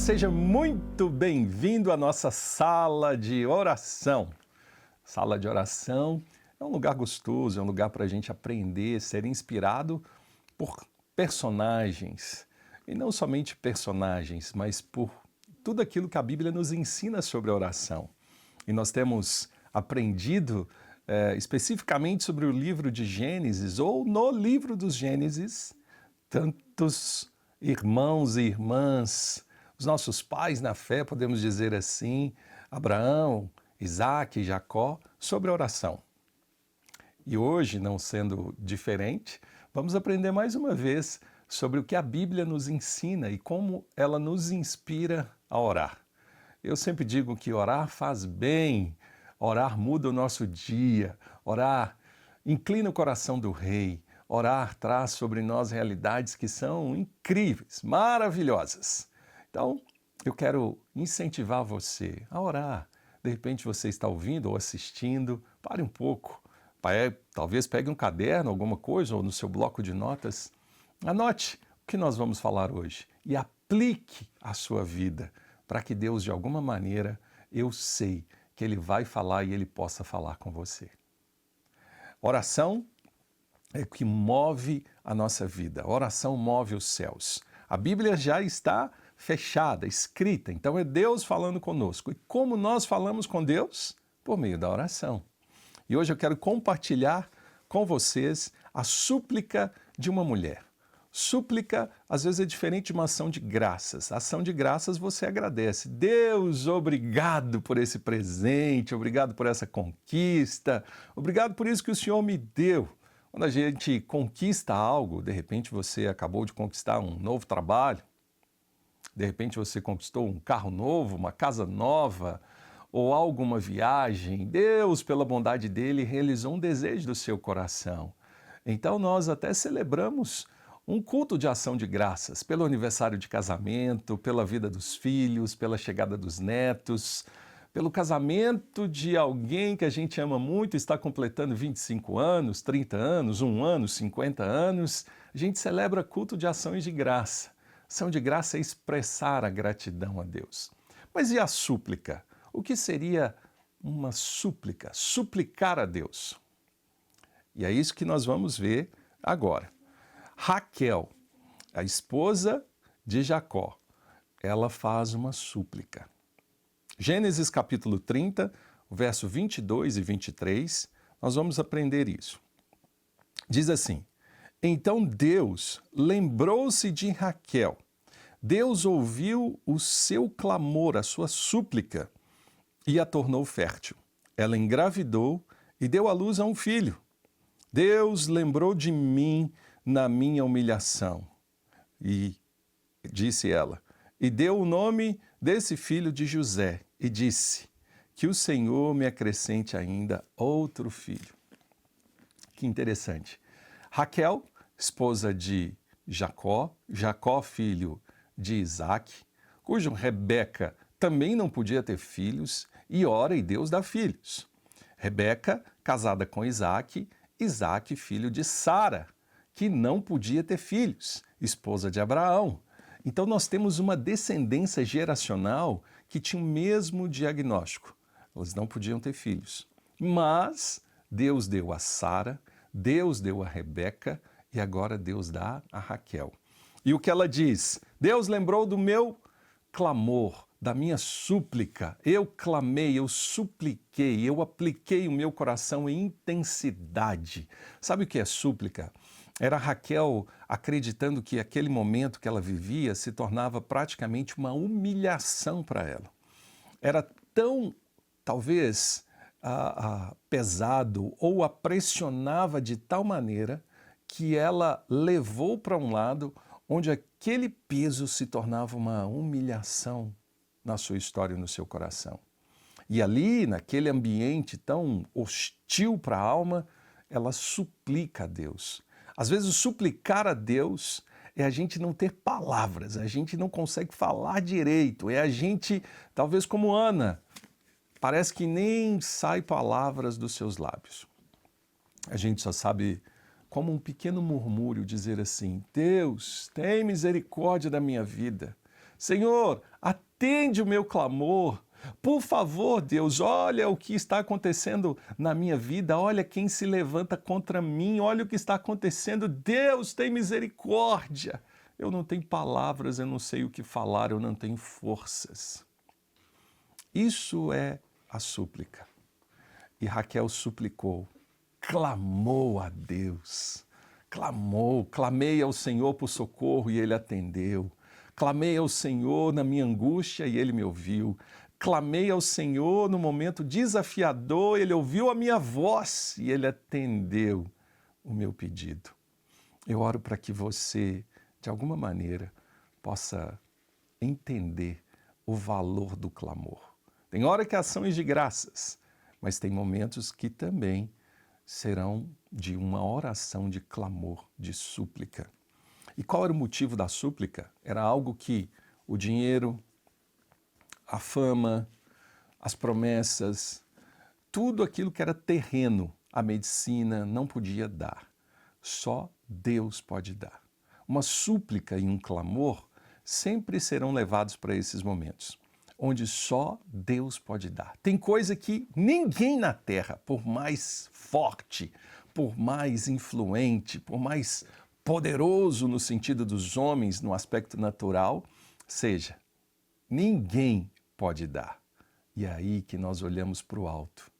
seja muito bem-vindo à nossa sala de oração. Sala de oração é um lugar gostoso, é um lugar para a gente aprender, ser inspirado por personagens. E não somente personagens, mas por tudo aquilo que a Bíblia nos ensina sobre a oração. E nós temos aprendido especificamente sobre o livro de Gênesis, ou no livro dos Gênesis, tantos irmãos e irmãs, os nossos pais na fé, podemos dizer assim, Abraão, Isaac e Jacó, sobre a oração. E hoje, não sendo diferente, vamos aprender mais uma vez sobre o que a Bíblia nos ensina e como ela nos inspira a orar. Eu sempre digo que orar faz bem, orar muda o nosso dia, orar inclina o coração do rei, orar traz sobre nós realidades que são incríveis, maravilhosas. Então, eu quero incentivar você a orar. De repente você está ouvindo ou assistindo, pare um pouco, talvez pegue um caderno, alguma coisa, ou no seu bloco de notas, anote o que nós vamos falar hoje e aplique à sua vida, para que Deus, de alguma maneira, eu sei que Ele vai falar e Ele possa falar com você. Oração é o que move a nossa vida. A oração move os céus. A Bíblia já está fechada, escrita, então é Deus falando conosco. E como nós falamos com Deus? Por meio da oração. E hoje eu quero compartilhar com vocês a súplica de uma mulher. Súplica, às vezes, é diferente de uma ação de graças. A ação de graças você agradece. Deus, obrigado por esse presente, obrigado por essa conquista, obrigado por isso que o Senhor me deu. Quando a gente conquista algo, de repente você acabou de conquistar um novo trabalho, de repente você conquistou um carro novo, uma casa nova, ou alguma viagem, Deus, pela bondade dele, realizou um desejo do seu coração. Então nós até celebramos um culto de ação de graças pelo aniversário de casamento, pela vida dos filhos, pela chegada dos netos, pelo casamento de alguém que a gente ama muito, está completando 25 anos, 30 anos, 1 ano, 50 anos. A gente celebra culto de ações de graça. Ação de graça é expressar a gratidão a Deus. Mas e a súplica? O que seria uma súplica? Suplicar a Deus. E é isso que nós vamos ver agora. Raquel, a esposa de Jacó, ela faz uma súplica. Gênesis capítulo 30, verso 22 e 23, nós vamos aprender isso. Diz assim: Então Deus lembrou-se de Raquel. Deus ouviu o seu clamor, a sua súplica, e a tornou fértil. Ela engravidou e deu à luz a um filho. Deus lembrou de mim na minha humilhação. E disse ela, e deu o nome desse filho de José, e disse, que o Senhor me acrescente ainda outro filho. Que interessante. Raquel, esposa de Jacó, Jacó, filho de Isaac, cujo Rebeca também não podia ter filhos, e ora, e Deus dá filhos. Rebeca, casada com Isaac, Isaac, filho de Sara, que não podia ter filhos, esposa de Abraão. Então nós temos uma descendência geracional que tinha o mesmo diagnóstico. Elas não podiam ter filhos. Mas Deus deu a Sara, Deus deu a Rebeca e agora Deus dá a Raquel. E o que ela diz? Deus lembrou do meu clamor, da minha súplica. Eu clamei, eu supliquei, eu apliquei o meu coração em intensidade. Sabe o que é súplica? Era Raquel acreditando que aquele momento que ela vivia se tornava praticamente uma humilhação para ela. Era tão, talvez, pesado ou a pressionava de tal maneira que ela levou para um lado onde aquele peso se tornava uma humilhação na sua história e no seu coração. E ali, naquele ambiente tão hostil para a alma, ela suplica a Deus. Às vezes, suplicar a Deus é a gente não ter palavras, a gente não consegue falar direito, é a gente, talvez como Ana, parece que nem sai palavras dos seus lábios. A gente só sabe, como um pequeno murmúrio, dizer assim, Deus, tem misericórdia da minha vida. Senhor, atende o meu clamor. Por favor, Deus, olha o que está acontecendo na minha vida, olha quem se levanta contra mim, olha o que está acontecendo. Deus, tem misericórdia. Eu não tenho palavras, eu não sei o que falar, eu não tenho forças. Isso é a súplica. E Raquel suplicou, clamou a Deus. Clamei ao Senhor por socorro e Ele atendeu. Clamei ao Senhor na minha angústia e Ele me ouviu. Clamei ao Senhor no momento desafiador, Ele ouviu a minha voz e Ele atendeu o meu pedido. Eu oro para que você, de alguma maneira, possa entender o valor do clamor. Tem hora que ações de graças, mas tem momentos que também serão de uma oração de clamor, de súplica. E qual era o motivo da súplica? Era algo que o dinheiro, a fama, as promessas, tudo aquilo que era terreno, a medicina não podia dar. Só Deus pode dar. Uma súplica e um clamor sempre serão levados para esses momentos, onde só Deus pode dar. Tem coisa que ninguém na terra, por mais forte, por mais influente, por mais poderoso no sentido dos homens, no aspecto natural, seja, ninguém pode dar. E é aí que nós olhamos para o alto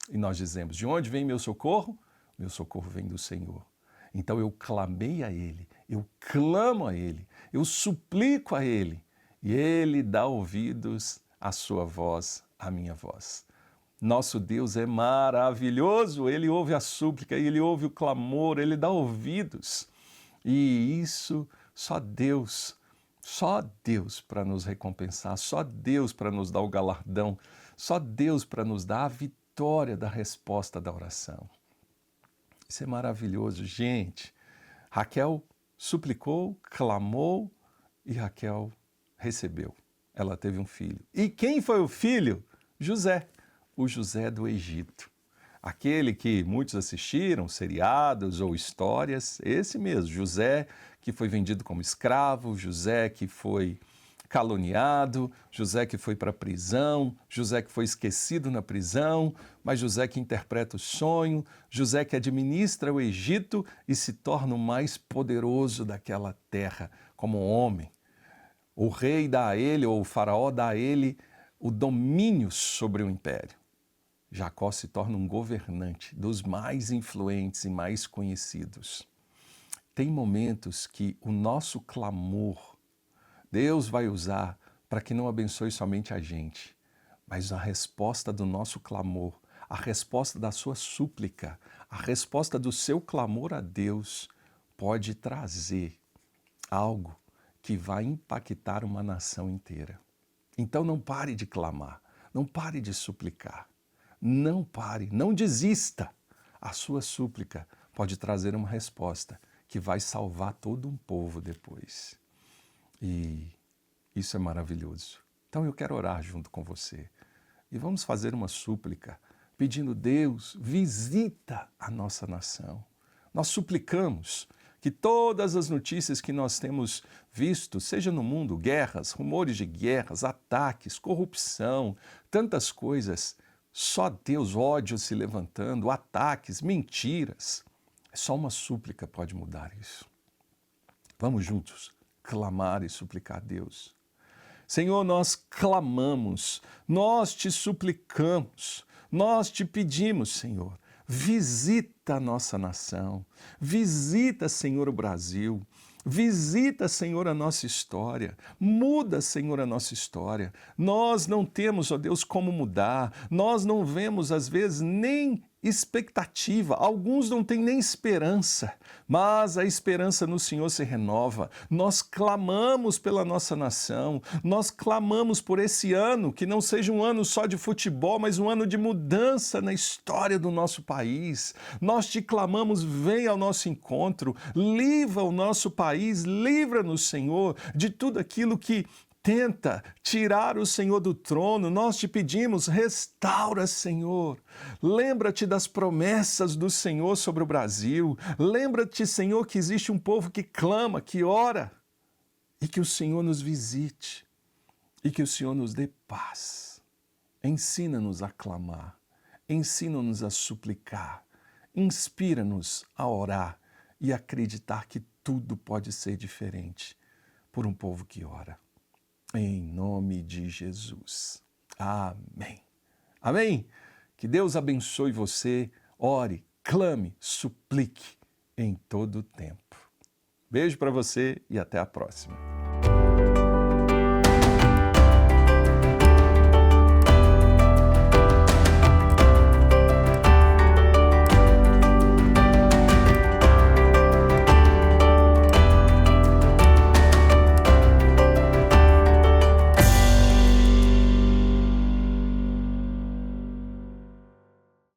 e nós dizemos, de onde vem meu socorro? Meu socorro vem do Senhor. Então eu clamei a Ele, eu clamo a Ele, eu suplico a Ele, e Ele dá ouvidos à sua voz, à minha voz. Nosso Deus é maravilhoso, Ele ouve a súplica, Ele ouve o clamor, Ele dá ouvidos. E isso só Deus para nos recompensar, só Deus para nos dar o galardão, só Deus para nos dar a vitória da resposta da oração. Isso é maravilhoso, gente. Raquel suplicou, clamou e Raquel recebeu. Ela teve um filho. E quem foi o filho? José, o José do Egito. Aquele que muitos assistiram, seriados ou histórias, esse mesmo, José que foi vendido como escravo, José que foi caluniado, José que foi para a prisão, José que foi esquecido na prisão, mas José que interpreta o sonho, José que administra o Egito e se torna o mais poderoso daquela terra como homem. O rei dá a ele, ou o faraó dá a ele, o domínio sobre o império. Jacó se torna um governante dos mais influentes e mais conhecidos. Tem momentos que o nosso clamor, Deus vai usar para que não abençoe somente a gente, mas a resposta do nosso clamor, a resposta da sua súplica, a resposta do seu clamor a Deus pode trazer algo que vai impactar uma nação inteira. Então não pare de clamar, não pare de suplicar, não pare, não desista. A sua súplica pode trazer uma resposta que vai salvar todo um povo depois. E isso é maravilhoso. Então eu quero orar junto com você. E vamos fazer uma súplica, pedindo, Deus, visita a nossa nação. Nós suplicamos que todas as notícias que nós temos visto, seja no mundo, guerras, rumores de guerras, ataques, corrupção, tantas coisas, só Deus, ódio se levantando, ataques, mentiras. Só uma súplica pode mudar isso. Vamos juntos clamar e suplicar a Deus. Senhor, nós clamamos, nós te suplicamos, nós te pedimos, Senhor, visita a nossa nação, visita, Senhor, o Brasil, visita, Senhor, a nossa história, muda, Senhor, a nossa história. Nós não temos, ó Deus, como mudar, nós não vemos, às vezes, nem expectativa, alguns não têm nem esperança, mas a esperança no Senhor se renova. Nós clamamos pela nossa nação, nós clamamos por esse ano, que não seja um ano só de futebol, mas um ano de mudança na história do nosso país. Nós te clamamos, vem ao nosso encontro, livra o nosso país, livra-nos, Senhor, de tudo aquilo que tenta tirar o Senhor do trono. Nós te pedimos, restaura, Senhor. Lembra-te das promessas do Senhor sobre o Brasil. Lembra-te, Senhor, que existe um povo que clama, que ora. e que o Senhor nos visite e que o Senhor nos dê paz. Ensina-nos a clamar, ensina-nos a suplicar, inspira-nos a orar e acreditar que tudo pode ser diferente por um povo que ora. Em nome de Jesus. Amém. Amém? Que Deus abençoe você. Ore, clame, suplique em todo o tempo. Beijo para você e até a próxima.